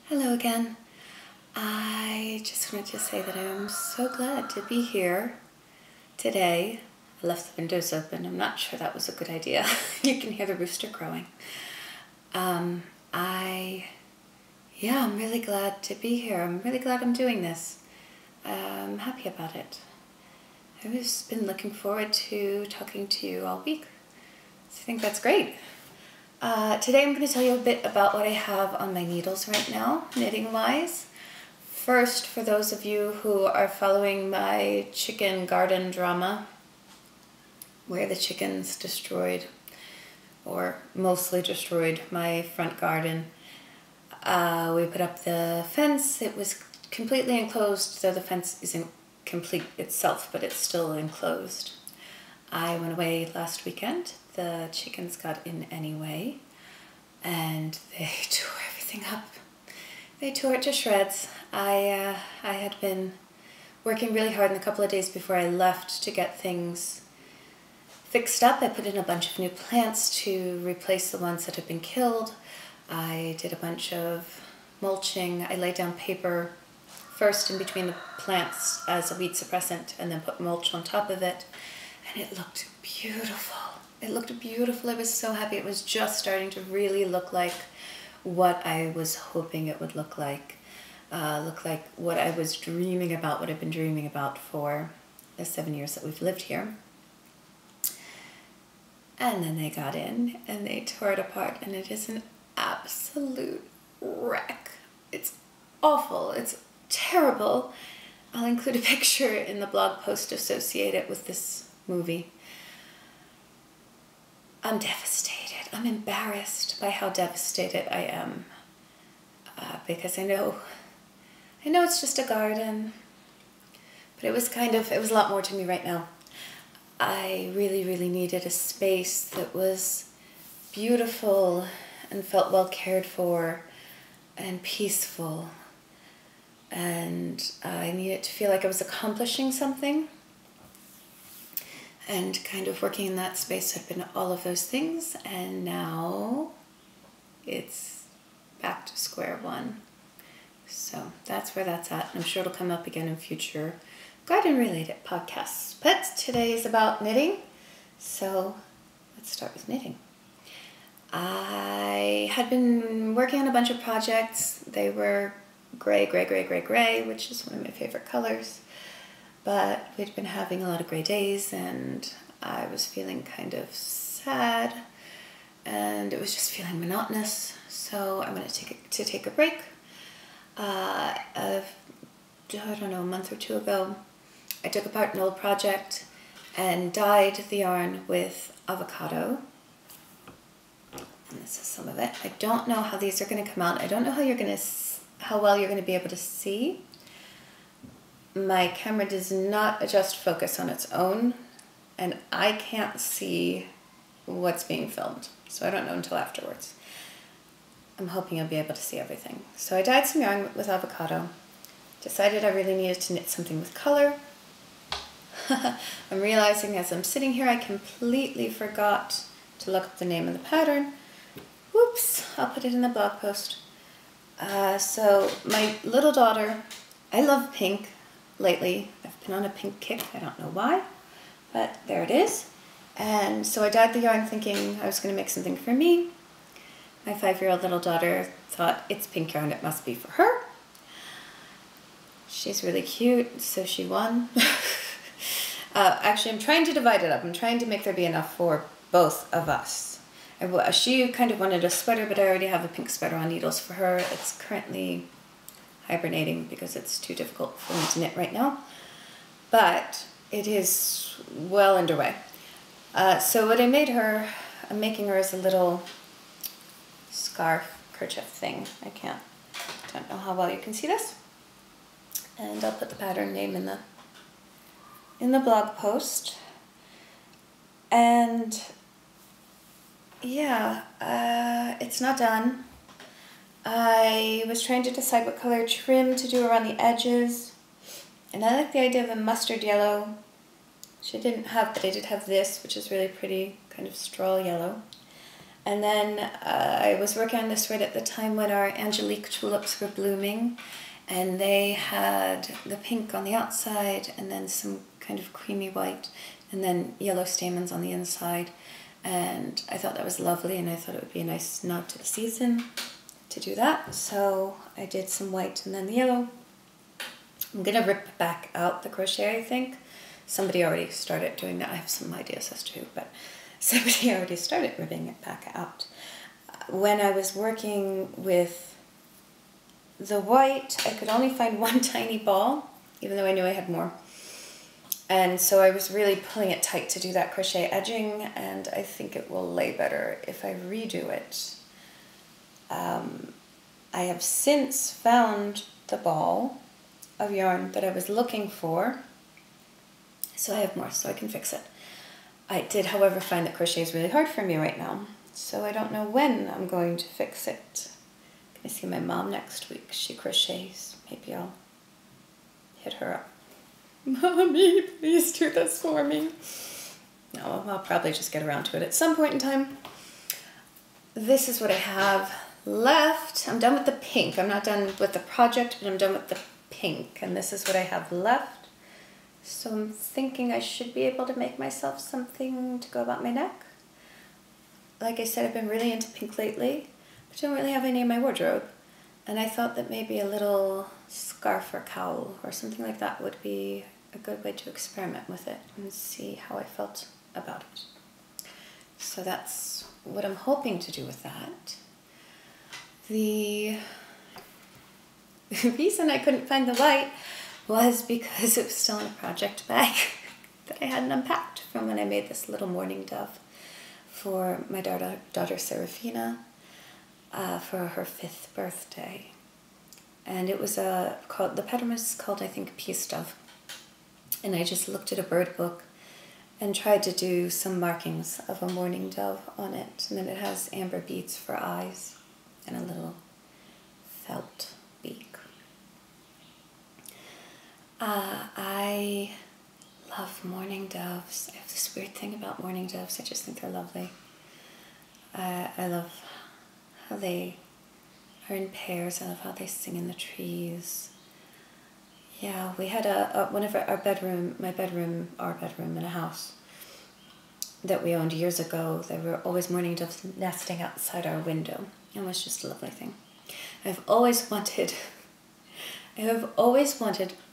Hello again. I just wanted to say that I'm so glad to be here today. I left the windows open. I'm not sure that was a good idea. You can hear the rooster crowing. I'm really glad to be here. I'm really glad I'm doing this. I'm happy about it. I've just been looking forward to talking to you all week. So I think that's great. Today I'm going to tell you a bit about what I have on my needles right now, knitting-wise. First, for those of you who are following my chicken garden drama, where the chickens destroyed, or mostly destroyed, my front garden, we put up the fence. It was completely enclosed, though the fence isn't complete itself, but it's still enclosed. I went away last weekend. The chickens got in anyway, and they tore everything up. They tore it to shreds. I had been working really hard in the couple of days before I left to get things fixed up. I put in a bunch of new plants to replace the ones that had been killed. I did a bunch of mulching. I laid down paper first in between the plants as a weed suppressant and then put mulch on top of it. And it looked beautiful. It looked beautiful. I was so happy. It was just starting to really look like what I was hoping it would look like what I was dreaming about, what I've been dreaming about for the 7 years that we've lived here. And then they got in and they tore it apart, and it is an absolute wreck. It's awful. It's terrible. I'll include a picture in the blog post associated with this movie. I'm devastated. I'm embarrassed by how devastated I am, because I know it's just a garden, but it was a lot more to me right now. I really, really needed a space that was beautiful and felt well cared for and peaceful, and I needed to feel like I was accomplishing something. And kind of working in that space had been all of those things, and now it's back to square one. So that's where that's at. I'm sure it'll come up again in future garden-related podcasts. But today is about knitting, so let's start with knitting. I had been working on a bunch of projects. They were gray, which is one of my favorite colors. But we'd been having a lot of gray days, and I was feeling kind of sad, and it was just feeling monotonous. So I wanted to take a break. I don't know, a month or two ago, I took apart an old project and dyed the yarn with avocado. And this is some of it. I don't know how these are going to come out. I don't know how well you're going to be able to see. My camera does not adjust focus on its own, and I can't see what's being filmed, so I don't know until afterwards. I'm hoping I'll be able to see everything. So I dyed some yarn with avocado, decided I really needed to knit something with color. I'm realizing as I'm sitting here I completely forgot to look up the name of the pattern. Whoops, I'll put it in the blog post. So my little daughter, I love pink. Lately, I've been on a pink kick. I don't know why, but there it is. And so I dyed the yarn thinking I was going to make something for me. My 5-year-old little daughter thought, it's pink yarn, it must be for her. She's really cute, so she won. Actually, I'm trying to divide it up. I'm trying to make there be enough for both of us. She kind of wanted a sweater, but I already have a pink sweater on needles for her. It's currently hibernating because it's too difficult for me to knit right now, but it is well underway. So what I'm making her is a little scarf kerchief thing. Don't know how well you can see this, and I'll put the pattern name in the blog post. And yeah, it's not done. I was trying to decide what color trim to do around the edges, and I like the idea of a mustard yellow, which I didn't have, but I did have this, which is really pretty, kind of straw yellow. And then I was working on this right at the time when our Angelique tulips were blooming, and they had the pink on the outside and then some kind of creamy white and then yellow stamens on the inside. And I thought that was lovely, and I thought it would be a nice nod to the season to do that. So I did some white and then the yellow. I'm gonna rip back out the crochet, I think. Somebody already started doing that. I have some ideas as to, but somebody already started ripping it back out. When I was working with the white, I could only find one tiny ball, even though I knew I had more. And so I was really pulling it tight to do that crochet edging, and I think it will lay better if I redo it. I have since found the ball of yarn that I was looking for, so I have more, so I can fix it. I did, however, find that crochet is really hard for me right now, so I don't know when I'm going to fix it. I'm gonna see my mom next week. She crochets. Maybe I'll hit her up. Mommy, please do this for me. No, I'll probably just get around to it at some point in time. This is what I have left. I'm done with the pink. I'm not done with the project, but I'm done with the pink, and this is what I have left. So I'm thinking I should be able to make myself something to go about my neck. Like I said, I've been really into pink lately, but I don't really have any in my wardrobe. And I thought that maybe a little scarf or cowl or something like that would be a good way to experiment with it and see how I felt about it. So that's what I'm hoping to do with that. The reason I couldn't find the white was because it was still in a project bag that I hadn't unpacked from when I made this little mourning dove for my daughter Serafina for her 5th birthday. And it was called, the pattern was called, I think, Peace Dove. And I just looked at a bird book and tried to do some markings of a mourning dove on it. And then it has amber beads for eyes and a little felt beak. I love mourning doves. I have this weird thing about mourning doves. I just think they're lovely. I love how they are in pairs. I love how they sing in the trees. Yeah, we had one of our bedroom in a house that we owned years ago. There were always mourning doves nesting outside our window. It was just a lovely thing. I've always wanted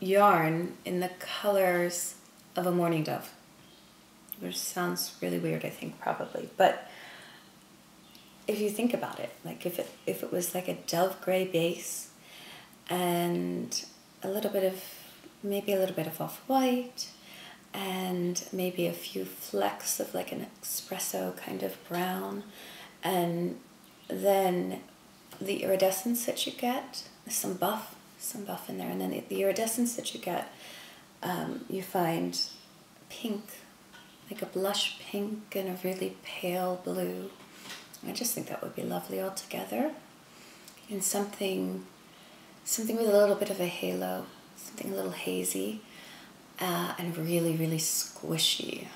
yarn in the colors of a mourning dove, which sounds really weird, I think, probably, but if you think about it, like if it was like a dove gray base and maybe a little bit of off-white and maybe a few flecks of like an espresso kind of brown, and then the iridescence that you get, some buff in there, and then the iridescence that you get, you find pink, like a blush pink and a really pale blue. I just think that would be lovely all together, and something with a little bit of a halo, something a little hazy, and really, really squishy.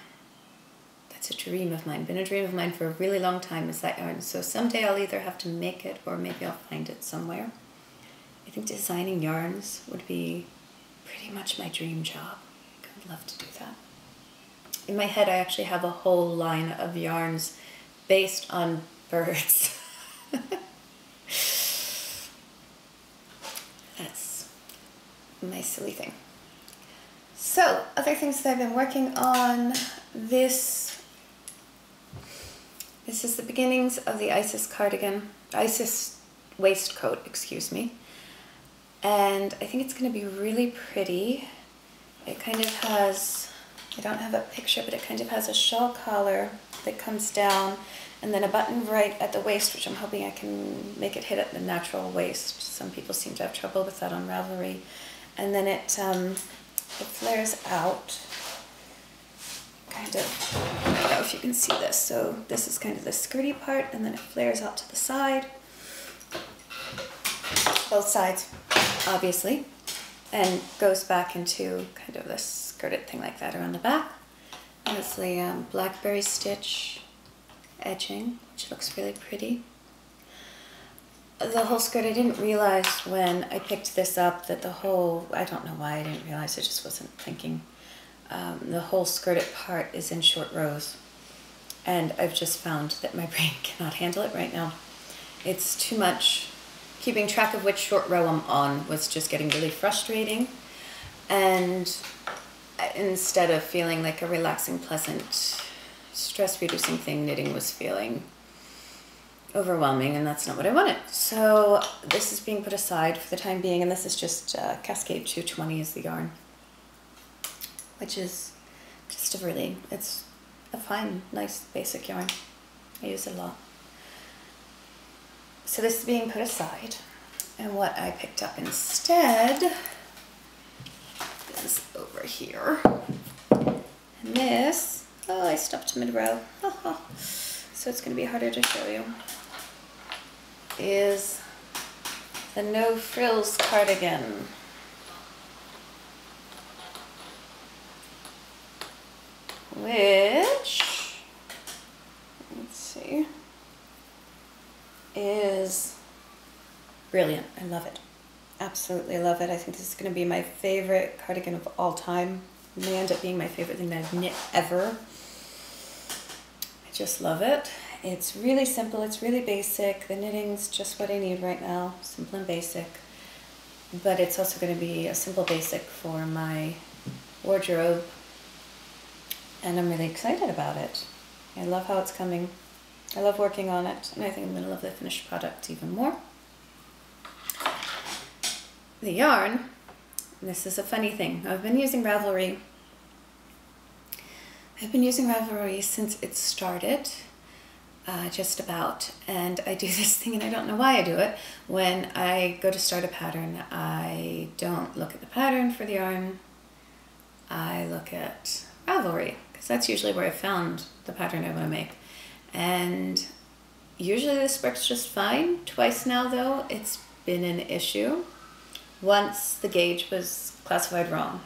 That's a dream of mine, been a dream of mine for a really long time, is that yarn. So someday I'll either have to make it or maybe I'll find it somewhere. I think designing yarns would be pretty much my dream job. I'd love to do that. In my head, I actually have a whole line of yarns based on birds. That's my silly thing. So, other things that I've been working on, this is the beginnings of the Isis waistcoat, excuse me. And I think it's going to be really pretty. It kind of has, I don't have a picture, but it kind of has a shawl collar that comes down, and then a button right at the waist, which I'm hoping I can make it hit at the natural waist. Some people seem to have trouble with that on Ravelry. And then it flares out, kind of, I don't know if you can see this. So this is kind of the skirty part, and then it flares out to the side. Both sides, obviously, and goes back into kind of this skirted thing like that around the back. Honestly, blackberry stitch edging, which looks really pretty. The whole skirt, I didn't realize when I picked this up that the whole, I don't know why I didn't realize, I just wasn't thinking. The whole skirted part is in short rows. And I've just found that my brain cannot handle it right now. It's too much. Keeping track of which short row I'm on was just getting really frustrating. And instead of feeling like a relaxing, pleasant, stress-reducing thing, knitting was feeling overwhelming, and that's not what I wanted. So this is being put aside for the time being, and this is just Cascade 220 is the yarn, which is just a really, it's a fine, nice, basic yarn. I use it a lot. So this is being put aside, and what I picked up instead is over here. And this, oh, I stopped mid-row. So it's going to be harder to show you. Is the No Frills cardigan. Which, let's see, is brilliant. I love it. Absolutely love it. I think this is going to be my favorite cardigan of all time. It may end up being my favorite thing that I've knit ever. I just love it. It's really simple. It's really basic. The knitting's just what I need right now. Simple and basic. But it's also going to be a simple basic for my wardrobe. And I'm really excited about it. I love how it's coming. I love working on it. And I think I'm going to love the finished product even more. The yarn, this is a funny thing. I've been using Ravelry. I've been using Ravelry since it started, just about. And I do this thing, and I don't know why I do it. When I go to start a pattern, I don't look at the pattern for the yarn. I look at Ravelry, because that's usually where I found the pattern I want to make. And usually this works just fine. Twice now, though, it's been an issue. Once the gauge was classified wrong.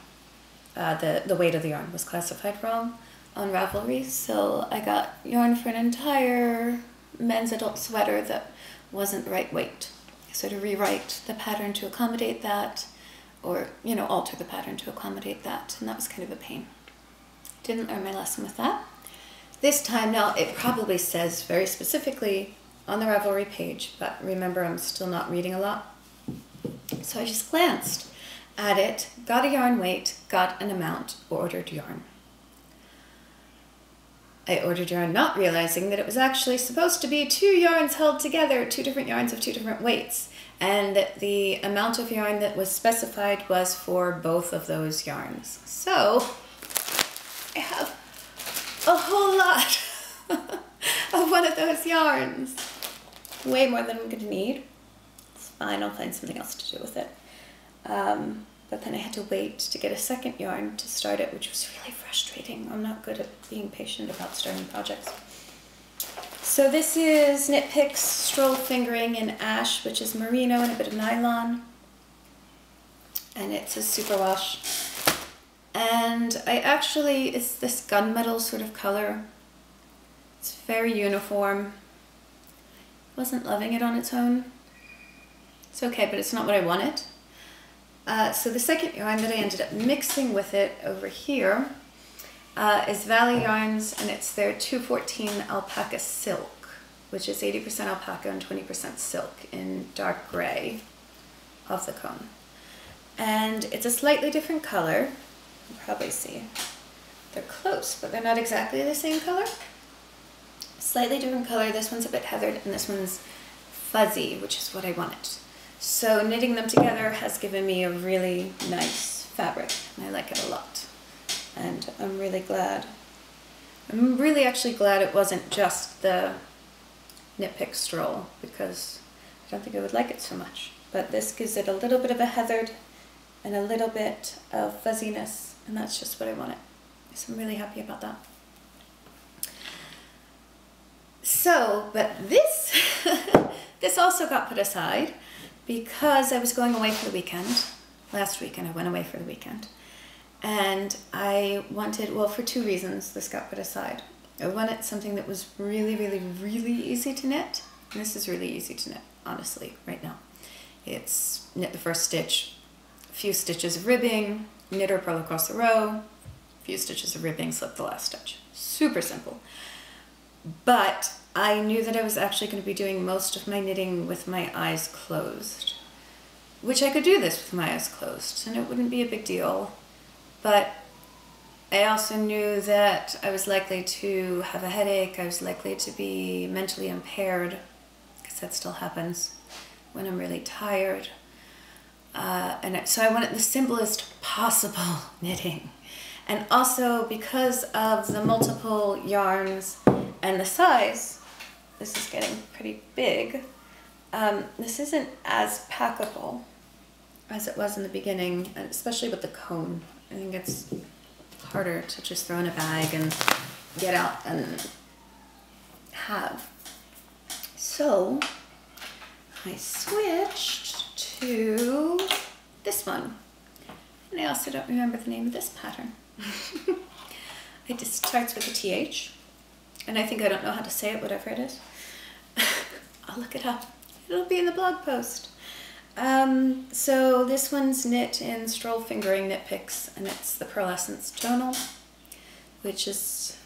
The weight of the yarn was classified wrong on Ravelry, so I got yarn for an entire men's adult sweater that wasn't the right weight. So to rewrite the pattern to accommodate that, or, you know, alter the pattern to accommodate that, and that was kind of a pain. Didn't learn my lesson with that. This time now, it probably says very specifically on the Ravelry page, but remember, I'm still not reading a lot. So I just glanced at it, got a yarn weight, got an amount, ordered yarn. I ordered yarn not realizing that it was actually supposed to be 2 yarns held together, 2 different yarns of 2 different weights, and that the amount of yarn that was specified was for both of those yarns. So I have a whole lot of one of those yarns. Way more than I'm going to need. It's fine, I'll find something else to do with it. But then I had to wait to get a second yarn to start it, which was really frustrating. I'm not good at being patient about starting projects. So this is Knit Picks Stroll Fingering in Ash, which is merino and a bit of nylon. And it's a superwash. And I actually, it's this gunmetal sort of color. It's very uniform. Wasn't loving it on its own. It's okay, but it's not what I wanted. So the second yarn that I ended up mixing with it over here is Valley Yarns, and it's their 214 Alpaca Silk, which is 80% alpaca and 20% silk in dark gray of the cone. And it's a slightly different color. You can probably see they're close, but they're not exactly the same color. Slightly different color. This one's a bit heathered and this one's fuzzy, which is what I wanted. So knitting them together has given me a really nice fabric, and I like it a lot. And I'm really glad. I'm really actually glad it wasn't just the Knit Pick Stroll, because I don't think I would like it so much. But this gives it a little bit of a heathered and a little bit of fuzziness, and that's just what I wanted. So I'm really happy about that. So, but this, this also got put aside because I was going away for the weekend. Last weekend I went away for the weekend. And I wanted, well, for 2 reasons this got put aside. I wanted something that was really, really, really easy to knit. And this is really easy to knit, honestly, right now. It's knit the first stitch, a few stitches of ribbing, knit or purl across the row, a few stitches of ribbing, slip the last stitch. Super simple. But I knew that I was actually going to be doing most of my knitting with my eyes closed, which I could do this with my eyes closed and it wouldn't be a big deal. But I also knew that I was likely to have a headache. I was likely to be mentally impaired, because that still happens when I'm really tired. So I wanted the simplest possible knitting. And also because of the multiple yarns and the size, this is getting pretty big. This isn't as packable as it was in the beginning, and especially with the cone. I think it's harder to just throw in a bag and get out and have. So I switched to this one. And I also don't remember the name of this pattern. It just starts with a TH. And I think I don't know how to say it, whatever it is. I'll look it up. It'll be in the blog post. So this one's knit in Stroll Fingering Knit Picks, and it's the Pearlescence Tonal, which is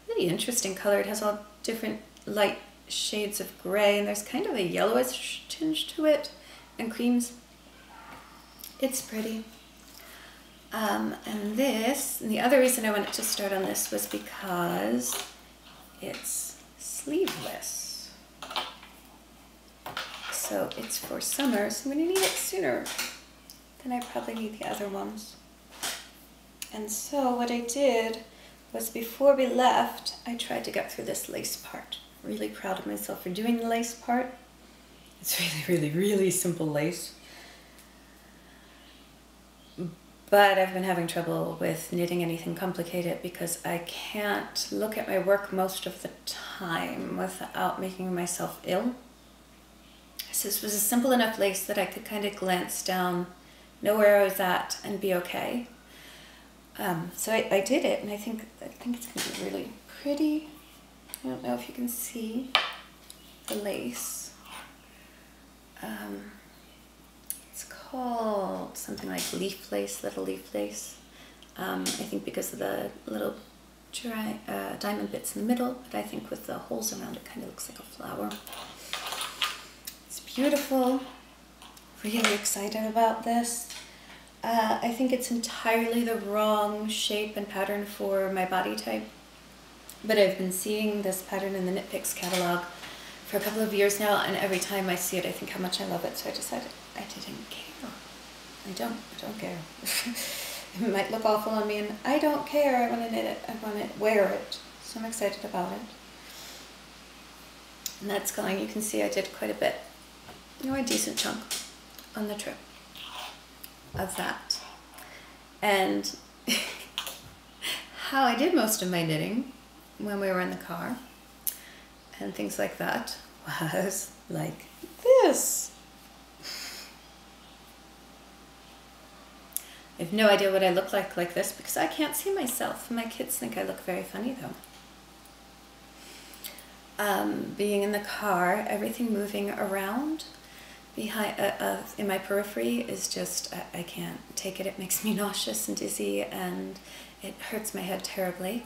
really interesting color. It has all different light shades of gray, and there's kind of a yellowish tinge to it, and creams. It's pretty. And the other reason I wanted to start on this was because it's sleeveless. So it's for summer, so I'm going to need it sooner than I probably need the other ones. And so what I did was, before we left, I tried to get through this lace part. Really proud of myself for doing the lace part. It's really, really, really simple lace. But I've been having trouble with knitting anything complicated because I can't look at my work most of the time without making myself ill. So this was a simple enough lace that I could kind of glance down, know where I was at, and be okay. So I did it, and I think it's going to be really pretty. I don't know if you can see the lace. It's called something like leaf lace, little leaf lace. I think because of the little diamond bits in the middle, but I think with the holes around it kind of looks like a flower. Beautiful. Really excited about this. I think it's entirely the wrong shape and pattern for my body type, but I've been seeing this pattern in the Knit Picks catalog for a couple of years now, and every time I see it I think how much I love it, so I decided I didn't care. I don't care. It might look awful on me, and I don't care. I want to knit it. I want to wear it, so I'm excited about it. And that's going. You can see I did quite a bit. You know, a decent chunk on the trip of that. And how I did most of my knitting when we were in the car and things like that was like this. I have no idea what I look like this because I can't see myself. My kids think I look very funny though. Being in the car, everything moving around behind in my periphery is just, I can't take it. It makes me nauseous and dizzy, and it hurts my head terribly.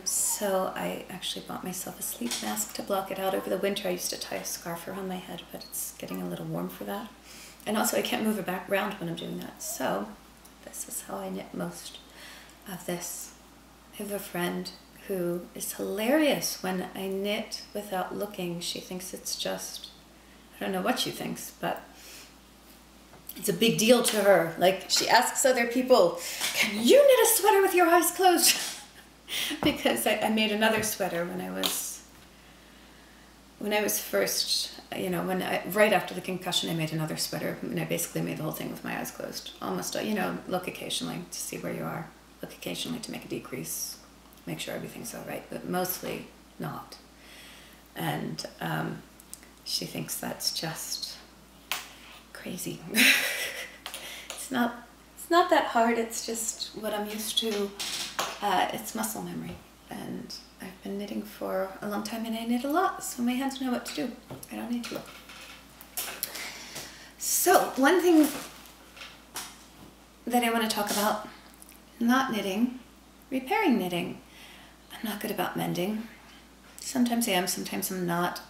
So I actually bought myself a sleep mask to block it out over the winter. I used to tie a scarf around my head, but it's getting a little warm for that. And also I can't move it back around when I'm doing that. So this is how I knit most of this. I have a friend who is hilarious when I knit without looking. She thinks it's just, I don't know what she thinks, but it's a big deal to her. Like, she asks other people, can you knit a sweater with your eyes closed? Because I made another sweater when I was first, you know, right after the concussion, I made another sweater, and I basically made the whole thing with my eyes closed. Almost, you know, look occasionally to see where you are, look occasionally to make a decrease, make sure everything's all right, but mostly not. And she thinks that's just crazy. It's not that hard. It's just what I'm used to. It's muscle memory. and I've been knitting for a long time and I knit a lot, so my hands know what to do. I don't need to look. So one thing that I want to talk about, not knitting, repairing knitting. I'm not good about mending. Sometimes I am, sometimes I'm not.